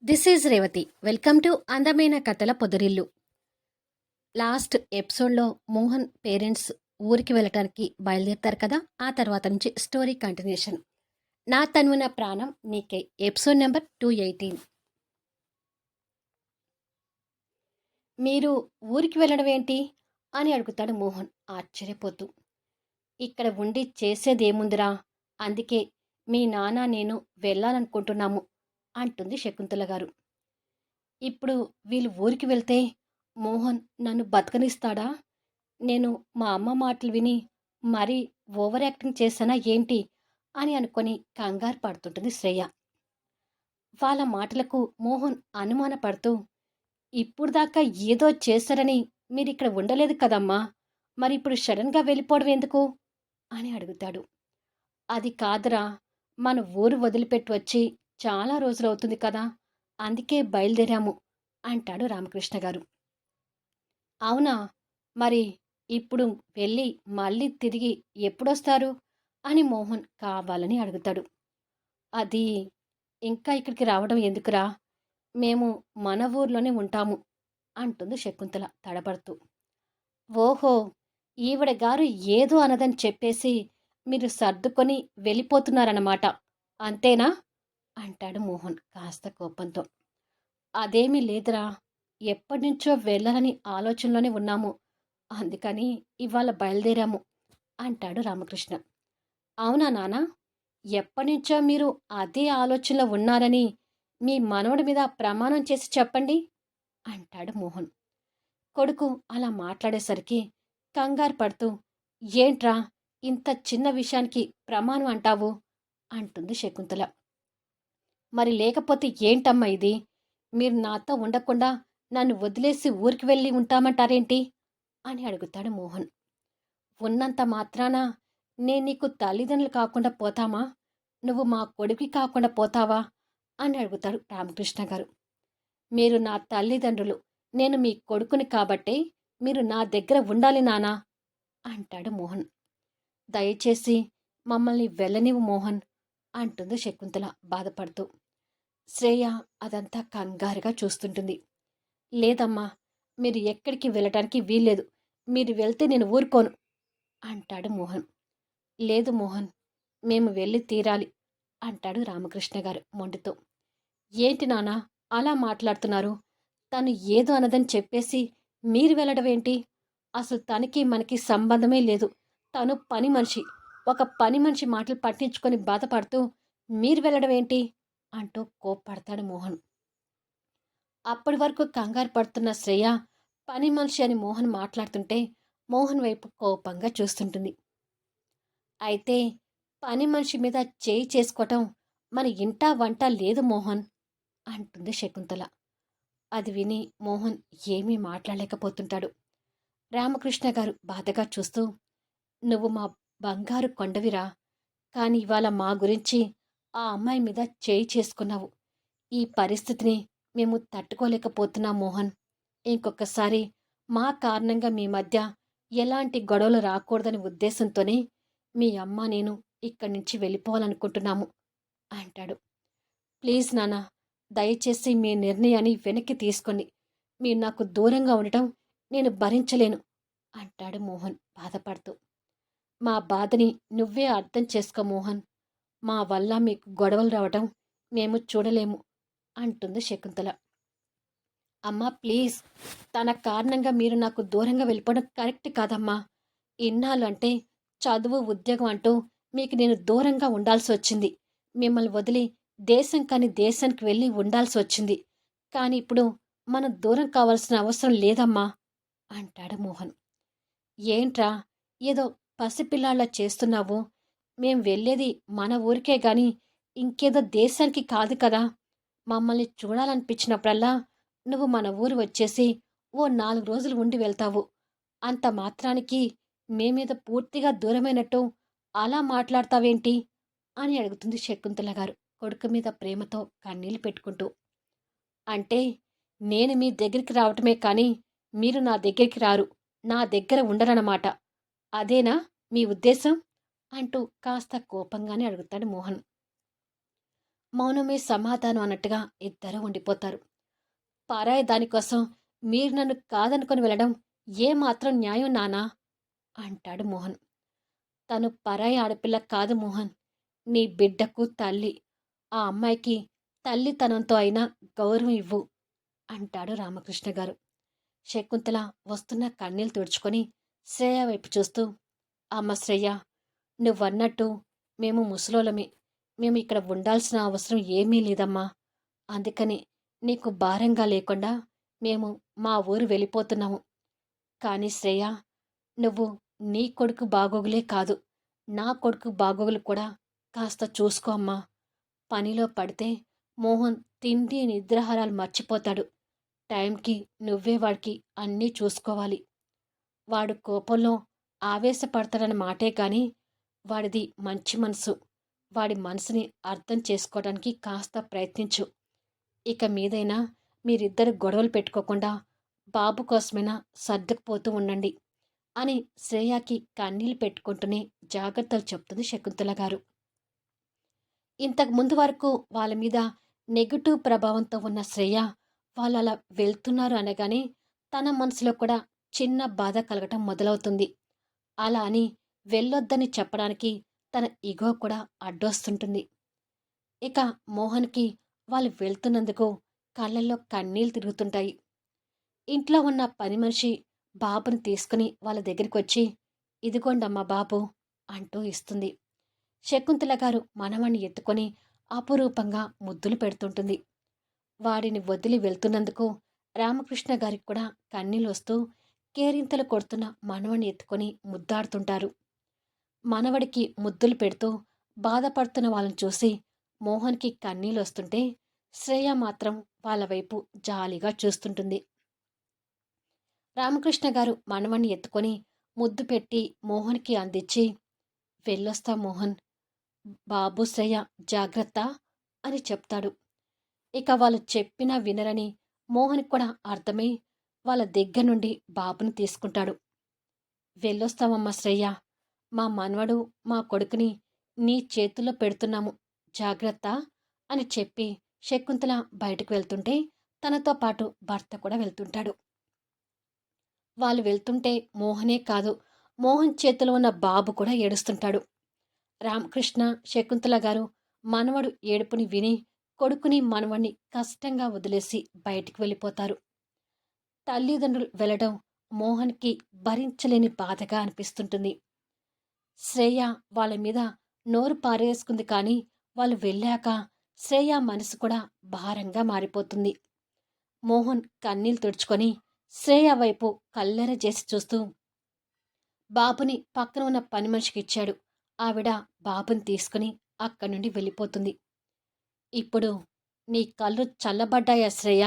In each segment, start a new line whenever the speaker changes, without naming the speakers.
This is Revathi. Welcome to అందమైన కథల పొదరిల్లు. Last ఎపిసోడ్లో మోహన్ పేరెంట్స్ ఊరికి వెళ్ళటానికి బయలుదేరుతారు కదా. ఆ తర్వాత నుంచి స్టోరీ కంటిన్యూషన్. నా తనువున ప్రాణం నీకే ఎపిసోడ్ నెంబర్ 218. మీరు ఊరికి వెళ్ళడం ఏంటి అని అడుగుతాడు మోహన్ ఆశ్చర్యపోతూ. ఇక్కడ ఉండి చేసేదేముందిరా, అందుకే మీ నాన్న నేను వెళ్ళాలనుకుంటున్నాము అంటుంది శకుంతల గారు. ఇప్పుడు వీళ్ళు ఊరికి వెళ్తే మోహన్ నన్ను బతకనిస్తాడా? నేను మా అమ్మ మాటలు విని మరీ ఓవర్ యాక్టింగ్ చేశానా ఏంటి అని అనుకొని కంగారు పడుతుంటుంది శ్రేయ. వాళ్ళ మాటలకు మోహన్ అనుమానపడుతూ, ఇప్పుడు దాకా ఏదో చేశారని మీరిక్కడ ఉండలేదు కదమ్మా, మరి ఇప్పుడు సడన్గా వెళ్ళిపోవడం ఎందుకు అని అడుగుతాడు. అది కాదురా, మన ఊరు వదిలిపెట్టి వచ్చి చాలా రోజులవుతుంది కదా, అందుకే బయలుదేరాము అంటాడు రామకృష్ణ గారు. అవునా, మరి ఇప్పుడు వెళ్ళి మళ్ళీ తిరిగి ఎప్పుడొస్తారు అని మోహన్ కావాలని అడుగుతాడు. అది ఇంకా ఇక్కడికి రావడం ఎందుకురా, మేము మన ఊర్లోనే ఉంటాము అంటుంది శకుంతల తడబడుతూ. ఓహో, ఈవిడ గారు ఏదో అనదని చెప్పేసి మీరు సర్దుకొని వెళ్ళిపోతున్నారన్నమాట, అంతేనా అంటాడు మోహన్ కాస్త కోపంతో. అదేమీ లేదురా, ఎప్పటినుంచో వెళ్ళాలని ఆలోచనలోనే ఉన్నాము, అందుకని ఇవాళ బయలుదేరాము అంటాడు రామకృష్ణ. అవునా నాన్న, ఎప్పటినుంచో మీరు అదే ఆలోచనలో ఉన్నారని మీ మనవడి మీద ప్రమాణం చేసి చెప్పండి అంటాడు మోహన్. కొడుకు అలా మాట్లాడేసరికి కంగారు పడుతూ, ఏంట్రా ఇంత చిన్న విషయానికి ప్రమాణం అంటావు అంటుంది శకుంతల. మరి లేకపోతే ఏంటమ్మా ఇది, మీరు నాతో ఉండకుండా నన్ను వదిలేసి ఊరికి వెళ్ళి ఉంటామంటారేంటి అని అడుగుతాడు మోహన్. ఉన్నంత మాత్రాన నేను నీకు తల్లిదండ్రులు కాకుండా పోతామా, నువ్వు మా కొడుకు కాకుండా పోతావా అని అడుగుతాడు రామకృష్ణ గారు. మీరు నా తల్లిదండ్రులు, నేను మీ కొడుకుని కాబట్టే మీరు నా దగ్గర ఉండాలి నానా అంటాడు మోహన్. దయచేసి మమ్మల్ని వెళ్ళనివ్వు మోహన్ అంటుంది శకుంతల బాధపడుతూ. శ్రేయ అదంతా కంగారుగా చూస్తుంటుంది. లేదమ్మా, మీరు ఎక్కడికి వెళ్ళటానికి వీల్లేదు, మీరు వెళ్తే నేను ఊరుకోను అంటాడు మోహన్. లేదు మోహన్, మేము వెళ్ళి తీరాలి అంటాడు రామకృష్ణ గారు మొండితో. ఏంటి నానా అలా మాట్లాడుతున్నారు, తను ఏదో అనదని చెప్పేసి మీరు వెళ్ళడమేంటి, అసలు తనకి మనకి సంబంధమే లేదు, తను పని మనిషి, ఒక పని మనిషి మాటలు పట్టించుకొని బాధపడుతూ మీరు వెళ్ళడమేంటి అంటూ కోప్పడతాడు మోహన్. అప్పటి వరకు కంగారు పడుతున్న శ్రేయ పని మనిషి అని మోహన్ మాట్లాడుతుంటే మోహన్ వైపు కోపంగా చూస్తుంటుంది. అయితే పని మనిషి మీద చేయి చేసుకోవటం మన ఇంటా వంట లేదు మోహన్ అంటుంది శకుంతల. అది విని మోహన్ ఏమీ మాట్లాడలేకపోతుంటాడు. రామకృష్ణ గారు బాధగా చూస్తూ, నువ్వు మా బంగారు కొండవిరా, కాని ఇవాళ మా గురించి ఆ అమ్మాయి మీద చేయి చేసుకున్నావు. ఈ పరిస్థితిని మేము తట్టుకోలేకపోతున్నాం మోహన్. ఇంకొకసారి మా కారణంగా మీ మధ్య ఎలాంటి గొడవలు రాకూడదని ఉద్దేశంతోనే మీ అమ్మ నేను ఇక్కడి నుంచి వెళ్ళిపోవాలనుకుంటున్నాము అంటాడు. ప్లీజ్ నాన్న, దయచేసి మీ నిర్ణయాన్ని వెనక్కి తీసుకోండి, మీరు నాకు దూరంగా ఉండటం నేను భరించలేను అంటాడు మోహన్ బాధపడుతూ. మా బాధని నువ్వే అర్థం చేసుకో మోహన్, మా వల్ల మీకు గొడవలు రావటం మేము చూడలేము అంటుంది శకుంతల. అమ్మా ప్లీజ్, తన కారణంగా మీరు నాకు దూరంగా వెళ్ళిపోవడం కరెక్ట్ కాదమ్మా. ఇన్నాళ్ళు అంటే చదువు ఉద్యోగం అంటూ మీకు నేను దూరంగా ఉండాల్సి వచ్చింది, మిమ్మల్ని వదిలి దేశం కాని దేశానికి వెళ్ళి ఉండాల్సి వచ్చింది, కానీ ఇప్పుడు మనం దూరం కావాల్సిన అవసరం లేదమ్మా అంటాడు మోహన్. ఏంట్రా ఏదో పసిపిల్లాళ్ళ చేస్తున్నావు, మేం వెళ్ళేది మన ఊరికే గాని ఇంకేదో దేశానికి కాదు కదా, మమ్మల్ని చూడాలనిపించినప్పుడల్లా నువ్వు మన ఊరు వచ్చేసి ఓ 4 రోజులు ఉండి వెళ్తావు, అంత మాత్రానికి మేమీద పూర్తిగా దూరమైనట్టు అలా మాట్లాడతావేంటి అని అడుగుతుంది శకుంతల గారు కొడుకు మీద ప్రేమతో కన్నీళ్లు పెట్టుకుంటూ. అంటే నేను మీ దగ్గరికి రావటమే కానీ మీరు నా దగ్గరికి రారు, నా దగ్గర ఉండరన్నమాట, అదేనా మీ ఉద్దేశం అంటూ కాస్త కోపంగానే అడుగుతాడు మోహన్. మౌనమే సమాధానం అన్నట్టుగా ఇద్దరూ ఉండిపోతారు. పరాయి దానికోసం మీరు నన్ను కాదనుకొని వెళ్ళడం ఏమాత్రం న్యాయం నానా అంటాడు మోహన్. తను పరాయి ఆడపిల్ల కాదు మోహన్. నీ బిడ్డకు తల్లి. ఆ అమ్మాయికి తల్లితనంతో అయినా గౌరవం ఇవ్వు అంటాడు రామకృష్ణ గారు. శకుంతల వస్తున్న కన్నీళ్లు తుడుచుకొని శ్రేయ వైపు చూస్తూ, అమ్మ శ్రేయ, నువ్వన్నట్టు మేము ముసలోళ్ళమే. మేము ఇక్కడ ఉండాల్సిన అవసరం ఏమీ లేదమ్మా. అందుకని నీకు భారంగా లేకుండా మేము మా ఊరు వెళ్ళిపోతున్నాము. కానీ శ్రేయ, నువ్వు నీ కొడుకు బాగోగులే కాదు, నా కొడుకు బాగోగులు కూడా కాస్త చూసుకో అమ్మా. పనిలో పడితే మోహన్ తిండి నిద్రాహారాలు మర్చిపోతాడు. టైంకి నువ్వే వాడికి అన్నీ చూసుకోవాలి. వాడు కోపంలో ఆవేశపడతాడన్న మాటే కానీ వాడిది మంచి మనసు. వాడి మనసుని అర్థం చేసుకోవడానికి కాస్త ప్రయత్నించు. ఇక మీదైనా మీరిద్దరు గొడవలు పెట్టుకోకుండా బాబు కోసమైనా సర్దుకుపోతూ ఉండండి అని శ్రేయాకి కన్నీళ్లు పెట్టుకుంటూనే జాగ్రత్తలు చెప్తుంది శకుంతల గారు. ఇంతకు ముందు వరకు వాళ్ళ మీద నెగటివ్ ప్రభావంతో ఉన్న శ్రేయ వాళ్ళు అలా వెళ్తున్నారు అనగానే తన మనసులో కూడా చిన్న బాధ కలగటం మొదలవుతుంది. అలా అని వెళ్ళొద్దని చెప్పడానికి తన ఇగో కూడా అడ్డొస్తుంటుంది. ఇక మోహన్కి వాళ్ళు వెళ్తున్నందుకు కళ్ళల్లో కన్నీళ్లు తిరుగుతుంటాయి. ఇంట్లో ఉన్న పని మనిషి బాబుని తీసుకుని వాళ్ళ దగ్గరికి వచ్చి, ఇదిగోండమ్మా బాబు అంటూ ఇస్తుంది. శకుంతల గారు మనవణ్ణి ఎత్తుకొని అపురూపంగా ముద్దులు పెడుతుంటుంది. వాడిని వదిలి వెళ్తున్నందుకు రామకృష్ణ గారికి కూడా కన్నీళ్ళు వస్తూ కేరింతలు కొడుతున్న మనవణ్ణి ఎత్తుకొని ముద్దాడుతుంటారు. మనవడికి ముద్దులు పెడుతూ బాధపడుతున్న వాళ్ళని చూసి మోహన్కి కన్నీళ్ళు వస్తుంటే శ్రేయ మాత్రం వాళ్ళ వైపు జాలిగా చూస్తుంటుంది. రామకృష్ణ గారు మనవణ్ణి ఎత్తుకొని ముద్దు పెట్టి మోహన్కి అందించి, వెళ్ళొస్తా మోహన్, బాబు శ్రేయ జాగ్రత్త అని చెప్తాడు. ఇక వాళ్ళు చెప్పినా వినరని మోహన్ కూడా అర్థమై వాళ్ళ దగ్గర నుండి బాబుని తీసుకుంటాడు. వెళ్ళొస్తామమ్మా శ్రేయ, మా మనవడు మా కొడుకుని నీ చేతుల్లో పెడుతున్నాము, జాగ్రత్త అని చెప్పి శకుంతల బయటకు వెళ్తుంటే తనతో పాటు భర్త కూడా వెళ్తుంటాడు. వాళ్ళు వెళ్తుంటే మోహనే కాదు, మోహన్ చేతిలో ఉన్న బాబు కూడా ఏడుస్తుంటాడు. రామకృష్ణ శకుంతల గారు మనవడు ఏడుపుని విని కొడుకుని మనవణ్ణి కష్టంగా వదిలేసి బయటికి వెళ్ళిపోతారు. తల్లిదండ్రులు వెళ్ళడం మోహన్కి భరించలేని బాధగా అనిపిస్తుంటుంది. శ్రేయ వాళ్ళ మీద నోరు పారేసుకుంది కానీ వాళ్ళు వెళ్ళాక శ్రేయ మనసు కూడా భారంగా మారిపోతుంది. మోహన్ కన్నీళ్లు తుడుచుకొని శ్రేయ వైపు కల్లెర చేసి చూస్తూ బాబుని పక్కన ఉన్న పని మనిషికి ఇచ్చాడు. ఆవిడ బాబుని తీసుకుని అక్కడి నుండి వెళ్ళిపోతుంది. ఇప్పుడు నీ కళ్ళు చల్లబడ్డాయా శ్రేయ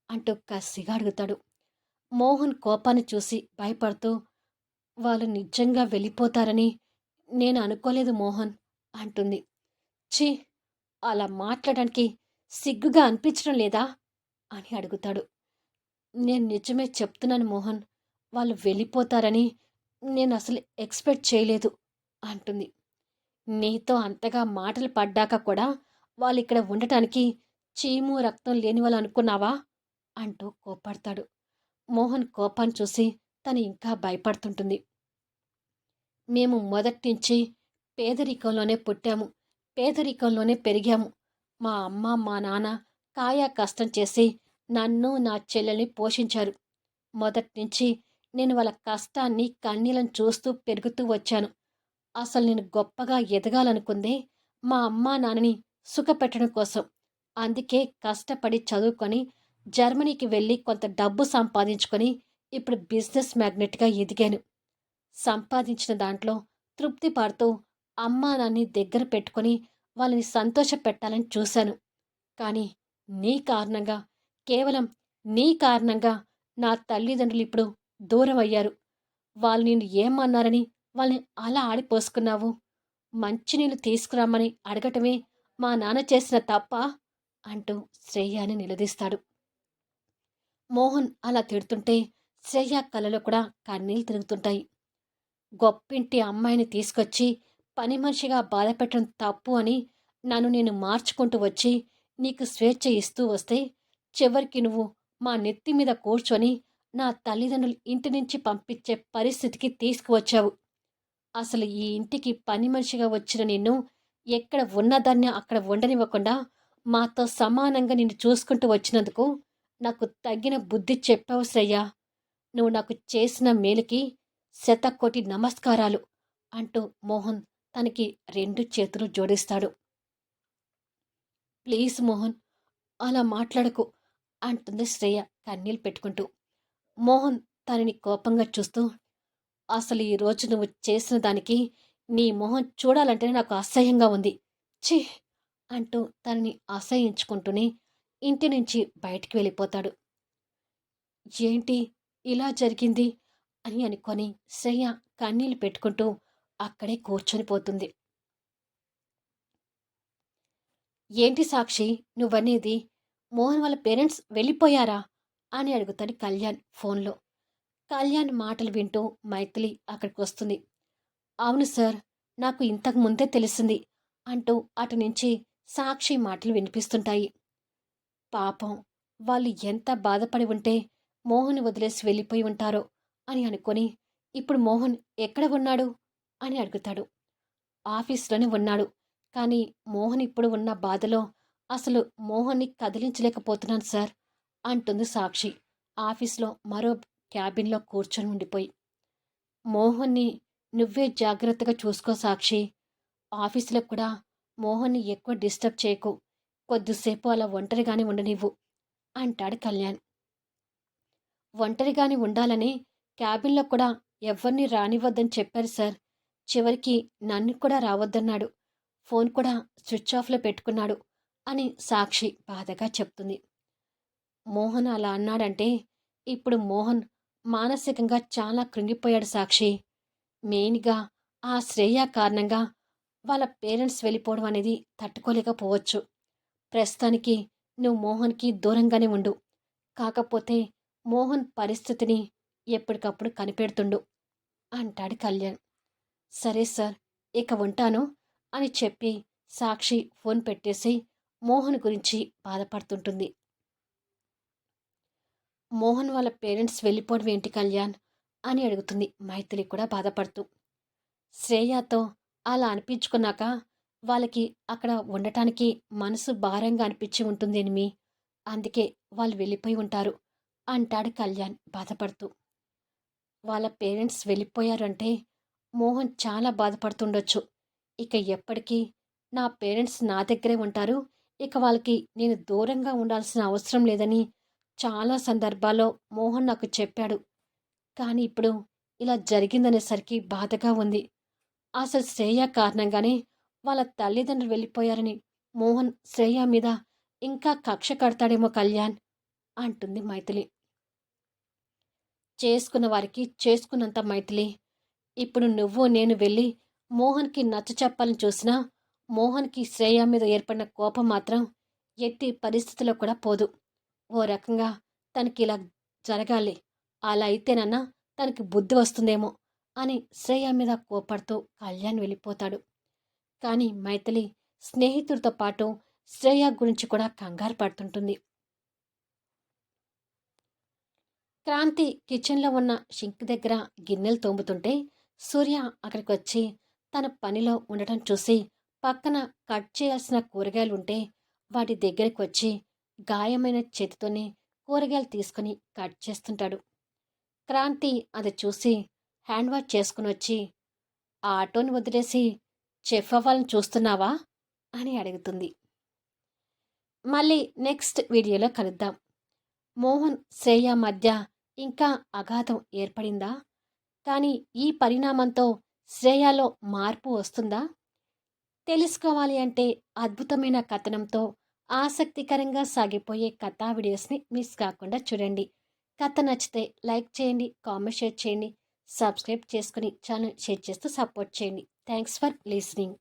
అంటూ కసిగా అడుగుతాడు. మోహన్ కోపాన్ని చూసి భయపడుతూ, వాళ్ళు నిజంగా వెళ్ళిపోతారని నేను అనుకోలేదు మోహన్ అంటుంది. ఛీ, అలా మాట్లాడడానికి సిగ్గుగా అనిపించడం లేదా అని అడుగుతాడు. నేను నిజమే చెప్తున్నాను మోహన్, వాళ్ళు వెళ్ళిపోతారని నేను అసలు ఎక్స్పెక్ట్ చేయలేదు అంటుంది. నీతో అంతగా మాటలు పడ్డాక కూడా వాళ్ళు ఇక్కడ ఉండటానికి చీము రక్తం లేని వాళ్ళు అనుకున్నావా అంటూ కోపడతాడు. మోహన్ కోపాన్ని చూసి తను ఇంకా భయపడుతుంటుంది. మేము మొదటి నుంచి పేదరికంలోనే పుట్టాము, పేదరికంలోనే పెరిగాము. మా అమ్మ మా నాన్న కాయా కష్టం చేసి నన్ను నా చెల్లెల్ని పోషించారు. మొదటి నుంచి నేను వాళ్ళ కష్టాన్ని కన్నీళ్ళని చూస్తూ పెరుగుతూ వచ్చాను. అసలు నేను గొప్పగా ఎదగాలనుకుందే మా అమ్మా నాన్నని సుఖపెట్టడం కోసం. అందుకే కష్టపడి చదువుకొని జర్మనీకి వెళ్ళి కొంత డబ్బు సంపాదించుకొని ఇప్పుడు బిజినెస్ మ్యాగ్నెట్గా ఎదిగాను. సంపాదించిన దాంట్లో తృప్తి పడుతూ అమ్మా నాన్ని దగ్గర పెట్టుకొని వాళ్ళని సంతోష పెట్టాలని చూశాను. కానీ నీ కారణంగా, కేవలం నీ కారణంగా నా తల్లిదండ్రులు ఇప్పుడు దూరం అయ్యారు. వాళ్ళు నిన్ను ఏమన్నారని వాళ్ళని అలా ఆడిపోసుకున్నావు? మంచినీళ్ళు తీసుకురమ్మని అడగటమే మా నాన్న చేసిన తప్ప అంటూ శ్రేయాని నిలదీస్తాడు. మోహన్ అలా తిడుతుంటే శ్రేయ కళ్ళలో కూడా కన్నీళ్ళు తిరుగుతుంటాయి. గొప్పింటి అమ్మాయిని తీసుకొచ్చి పని మనిషిగా బాధపెట్టడం తప్పు అని నన్ను నేను మార్చుకుంటూ వచ్చి నీకు స్వేచ్ఛ ఇస్తూ వస్తే చివరికి నువ్వు మా నెత్తి మీద కూర్చొని నా తల్లిదండ్రులు ఇంటి నుంచి పంపించే పరిస్థితికి తీసుకువచ్చావు. అసలు ఈ ఇంటికి పని మనిషిగా వచ్చిన నిన్ను ఎక్కడ ఉన్నదాన్ని అక్కడ ఉండనివ్వకుండా మాతో సమానంగా నిన్ను చూసుకుంటూ వచ్చినందుకు నాకు తగిన బుద్ధి చెప్పావు శ్రేయ. నువ్వు నాకు చేసిన మేలుకి శతకోటి నమస్కారాలు అంటూ మోహన్ తనకి 2 చేతులు జోడిస్తాడు. ప్లీజ్ మోహన్, అలా మాట్లాడకు అంటుంది శ్రేయ కన్నీళ్ళు పెట్టుకుంటూ. మోహన్ తనని కోపంగా చూస్తూ, అసలు ఈరోజు నువ్వు చేసిన దానికి నీ మొహం చూడాలంటేనే నాకు అసహ్యంగా ఉంది. ఛీ అంటూ తనని అసహ్యించుకుంటూనే ఇంటి నుంచి బయటికి వెళ్ళిపోతాడు. ఏంటి ఇలా జరిగింది అని అనుకొని శ్రేయ కన్నీళ్ళు పెట్టుకుంటూ అక్కడే కూర్చొని పోతుంది. ఏంటి సాక్షి నువ్వనేది? మోహన్ వాళ్ళ పేరెంట్స్ వెళ్ళిపోయారా అని అడుగుతాడు కళ్యాణ్ ఫోన్లో. కళ్యాణ్ మాటలు వింటూ మైథిలి అక్కడికి వస్తుంది. అవును సార్, నాకు ఇంతకు ముందే తెలిసింది అంటూ అటు నుంచి సాక్షి మాటలు వినిపిస్తుంటాయి. పాపం వాళ్ళు ఎంత బాధపడి ఉంటే మోహన్ వదిలేసి వెళ్ళిపోయి ఉంటారో అని అనుకొని, ఇప్పుడు మోహన్ ఎక్కడ ఉన్నాడు అని అడుగుతాడు. ఆఫీస్లోనే ఉన్నాడు, కానీ మోహన్ ఇప్పుడు ఉన్న బాధలో అసలు మోహన్ని కదిలించలేకపోతున్నాను సార్ అంటుంది సాక్షి ఆఫీస్లో మరో క్యాబిన్లో కూర్చొని ఉండిపోయి. మోహన్ని నువ్వే జాగ్రత్తగా చూసుకో సాక్షి. ఆఫీసులో కూడా మోహన్ని ఎక్కువ డిస్టర్బ్ చేయకు. కొద్దిసేపు అలా ఒంటరిగానే ఉండనివ్వు అంటాడు కళ్యాణ్. ఒంటరిగానే ఉండాలని క్యాబిన్లో కూడా ఎవరిని రానివ్వద్దని చెప్పారు సార్. చివరికి నన్ను కూడా రావద్దన్నాడు. ఫోన్ కూడా స్విచ్ ఆఫ్లో పెట్టుకున్నాడు అని సాక్షి బాధగా చెప్తుంది. మోహన్ అలా అన్నాడంటే ఇప్పుడు మోహన్ మానసికంగా చాలా కృంగిపోయాడు సాక్షి. మెయిన్గా ఆ శ్రేయ కారణంగా వాళ్ళ పేరెంట్స్ వెళ్ళిపోవడం అనేది తట్టుకోలేకపోవచ్చు. ప్రస్తుతానికి నువ్వు మోహన్కి దూరంగానే ఉండు. కాకపోతే మోహన్ పరిస్థితిని ఎప్పటికప్పుడు కనిపెడుతుండు అంటాడు కళ్యాణ్. సరే సార్, ఇక ఉంటాను అని చెప్పి సాక్షి ఫోన్ పెట్టేసి మోహన్ గురించి బాధపడుతుంటుంది. మోహన్ వాళ్ళ పేరెంట్స్ వెళ్ళిపోవడం ఏంటి కళ్యాణ్ అని అడుగుతుంది మైథిలి కూడా బాధపడుతూ. శ్రేయతో అలా అనిపించుకున్నాక వాళ్ళకి అక్కడ ఉండటానికి మనసు భారంగా అనిపించి ఉంటుంది ఎనిమి. అందుకే వాళ్ళు వెళ్ళిపోయి ఉంటారు అంటాడు కళ్యాణ్ బాధపడుతూ. వాళ్ళ పేరెంట్స్ వెళ్ళిపోయారంటే మోహన్ చాలా బాధపడుతుండొచ్చు. ఇక ఎప్పటికీ నా పేరెంట్స్ నా దగ్గరే ఉంటారు, ఇక వాళ్ళకి నేను దూరంగా ఉండాల్సిన అవసరం లేదని చాలా సందర్భాల్లో మోహన్ నాకు చెప్పాడు. కానీ ఇప్పుడు ఇలా జరిగిందనేసరికి బాధగా ఉంది. అసలు శ్రేయ కారణంగానే వాళ్ళ తల్లిదండ్రులు వెళ్ళిపోయారని మోహన్ శ్రేయ మీద ఇంకా కక్ష కడతాడేమో కళ్యాణ్ అంటుంది మైథిలి. చేసుకున్న వారికి చేసుకున్నంత మైథిలి. ఇప్పుడు నువ్వు నేను వెళ్ళి మోహన్కి నచ్చ చెప్పాలని చూసినా మోహన్కి శ్రేయ మీద ఏర్పడిన కోపం మాత్రం ఎట్టి పరిస్థితిలో కూడా పోదు. ఓ రకంగా తనకి ఇలా జరగాలి, అలా అయితేనన్నా తనకి బుద్ధి వస్తుందేమో అని శ్రేయ మీద కోపడుతూ కళ్యాణ్ వెళ్ళిపోతాడు. కానీ మైథిలి స్నేహితుడితో పాటు శ్రేయ గురించి కూడా కంగారు పడుతుంటుంది. క్రాంతి కిచెన్లో ఉన్న షింక్ దగ్గర గిన్నెలు తోముతుంటే సూర్య అక్కడికి వచ్చి తన పనిలో ఉండటం చూసి పక్కన కట్ చేయాల్సిన కూరగాయలుంటే వాటి దగ్గరికి వచ్చి గాయమైన చేతితోనే కూరగాయలు తీసుకుని కట్ చేస్తుంటాడు. క్రాంతి అది చూసి హ్యాండ్ వాష్ చేసుకుని వచ్చి, ఆ ఆటోని వదిలేసి చెఫ్ అవ్వాలని చూస్తున్నావా అని అడుగుతుంది. మళ్ళీ నెక్స్ట్ వీడియోలో కలుద్దాం. మోహన్ శ్రేయ మధ్య ఇంకా అగాధం ఏర్పడిందా? కానీ ఈ పరిణామంతో శ్రేయాలో మార్పు వస్తుందా? తెలుసుకోవాలి అంటే అద్భుతమైన కథనంతో ఆసక్తికరంగా సాగిపోయే కథా వీడియోస్ని మిస్ కాకుండా చూడండి. కథ నచ్చితే లైక్ చేయండి, కామెంట్ షేర్ చేయండి, సబ్స్క్రైబ్ చేసుకుని ఛానల్ షేర్ చేస్తూ సపోర్ట్ చేయండి. Thanks for listening.